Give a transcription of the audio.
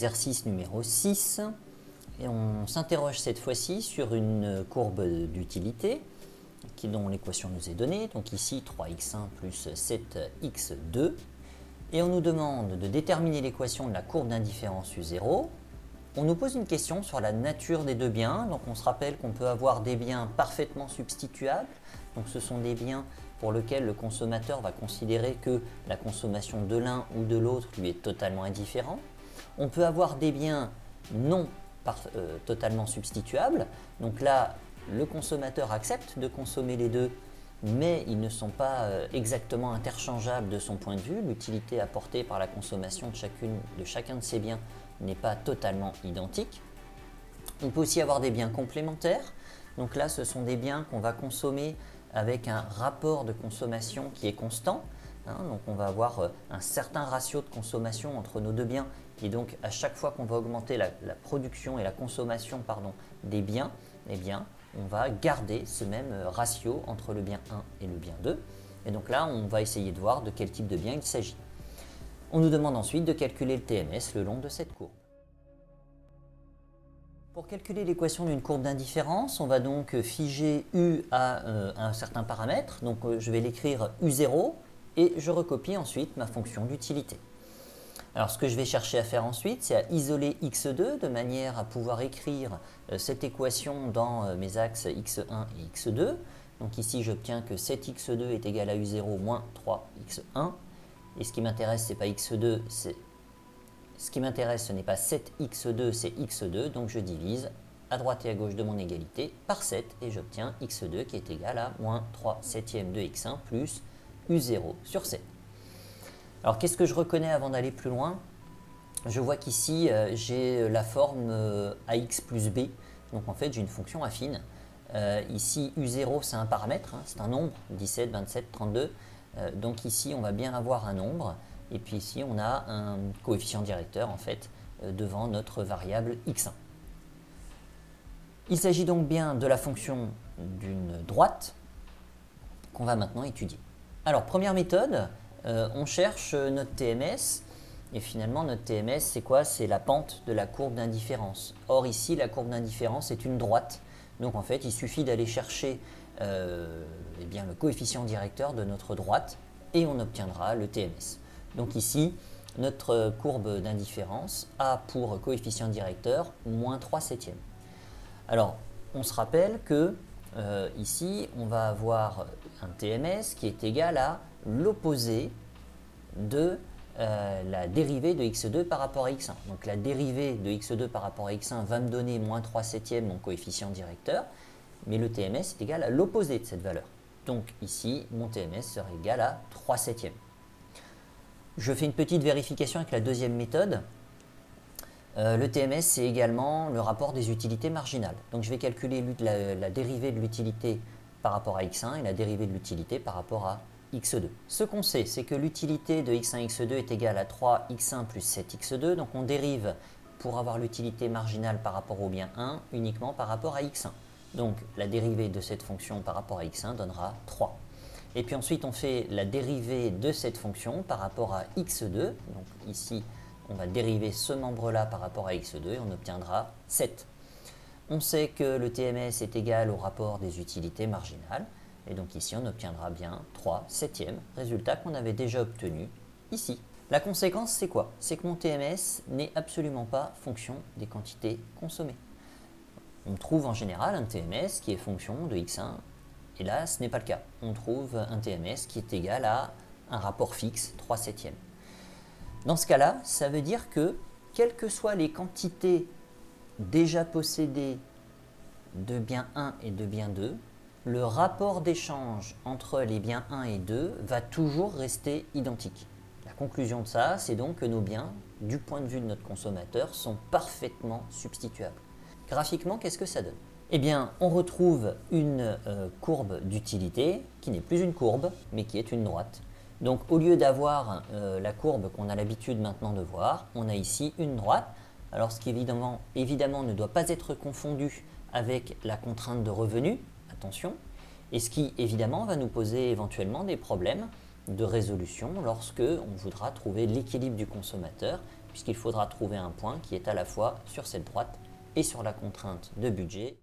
exercice numéro 6 et on s'interroge cette fois-ci sur une courbe d'utilité dont l'équation nous est donnée, donc ici 3x1 plus 7x2, et on nous demande de déterminer l'équation de la courbe d'indifférence U0. On nous pose une question sur la nature des deux biens, donc on se rappelle qu'on peut avoir des biens parfaitement substituables, donc ce sont des biens pour lesquels le consommateur va considérer que la consommation de l'un ou de l'autre lui est totalement indifférent. On peut avoir des biens non totalement substituables, donc là le consommateur accepte de consommer les deux, mais ils ne sont pas exactement interchangeables de son point de vue. L'utilité apportée par la consommation de chacun de ces biens n'est pas totalement identique. On peut aussi avoir des biens complémentaires. Donc là, ce sont des biens qu'on va consommer avec un rapport de consommation qui est constant. Donc on va avoir un certain ratio de consommation entre nos deux biens. Et donc à chaque fois qu'on va augmenter la production et la consommation des biens, eh bien, on va garder ce même ratio entre le bien 1 et le bien 2. Et donc là, on va essayer de voir de quel type de bien il s'agit. On nous demande ensuite de calculer le TMS le long de cette courbe. Pour calculer l'équation d'une courbe d'indifférence, on va donc figer U à un certain paramètre. Donc je vais l'écrire U0 et je recopie ensuite ma fonction d'utilité. Alors ce que je vais chercher à faire ensuite, c'est à isoler x2 de manière à pouvoir écrire cette équation dans mes axes x1 et x2. Donc ici j'obtiens que 7x2 est égal à u0 moins 3x1. Et ce qui m'intéresse, ce n'est pas x2, ce qui m'intéresse, ce n'est pas 7x2, c'est x2. Donc je divise à droite et à gauche de mon égalité par 7 et j'obtiens x2 qui est égal à moins 3 septièmes de x1 plus u0 sur 7. Alors qu'est-ce que je reconnais avant d'aller plus loin? Je vois qu'ici j'ai la forme ax plus b, donc en fait j'ai une fonction affine. Ici u0 c'est un paramètre, c'est un nombre, 17, 27, 32. Donc ici on va bien avoir un nombre, et puis ici on a un coefficient directeur en fait devant notre variable x1. Il s'agit donc bien de la fonction d'une droite qu'on va maintenant étudier. Alors première méthode, on cherche notre TMS, et finalement notre TMS c'est quoi? C'est la pente de la courbe d'indifférence. Or ici la courbe d'indifférence est une droite, donc en fait il suffit d'aller chercher le coefficient directeur de notre droite et on obtiendra le TMS. Donc ici notre courbe d'indifférence a pour coefficient directeur moins 3 septièmes. Alors on se rappelle que ici on va avoir un TMS qui est égal à l'opposé de la dérivée de x2 par rapport à x1. Donc la dérivée de x2 par rapport à x1 va me donner moins 3 septièmes, mon coefficient directeur, mais le TMS est égal à l'opposé de cette valeur. Donc ici, mon TMS serait égal à 3 septièmes. Je fais une petite vérification avec la deuxième méthode. Le TMS, c'est également le rapport des utilités marginales. Donc je vais calculer la dérivée de l'utilité par rapport à x1 et la dérivée de l'utilité par rapport à x2. Ce qu'on sait, c'est que l'utilité de x1 x2 est égale à 3x1 plus 7x2. Donc on dérive pour avoir l'utilité marginale par rapport au bien 1 uniquement par rapport à x1. Donc la dérivée de cette fonction par rapport à x1 donnera 3. Et puis ensuite on fait la dérivée de cette fonction par rapport à x2. Donc ici on va dériver ce membre-là par rapport à x2 et on obtiendra 7. On sait que le TMS est égal au rapport des utilités marginales. Et donc ici, on obtiendra bien 3 septièmes, résultat qu'on avait déjà obtenu ici. La conséquence, c'est quoi? C'est que mon TMS n'est absolument pas fonction des quantités consommées. On trouve en général un TMS qui est fonction de x1, et là, ce n'est pas le cas. On trouve un TMS qui est égal à un rapport fixe, 3 septièmes. Dans ce cas-là, ça veut dire que, quelles que soient les quantités déjà possédées de bien 1 et de bien 2, le rapport d'échange entre les biens 1 et 2 va toujours rester identique. La conclusion de ça, c'est donc que nos biens, du point de vue de notre consommateur, sont parfaitement substituables. Graphiquement, qu'est-ce que ça donne? Eh bien, on retrouve une courbe d'utilité qui n'est plus une courbe, mais qui est une droite. Donc, au lieu d'avoir la courbe qu'on a l'habitude maintenant de voir, on a ici une droite. Alors, ce qui évidemment ne doit pas être confondu avec la contrainte de revenu, attention, et ce qui évidemment va nous poser éventuellement des problèmes de résolution lorsque on voudra trouver l'équilibre du consommateur, puisqu'il faudra trouver un point qui est à la fois sur cette droite et sur la contrainte de budget.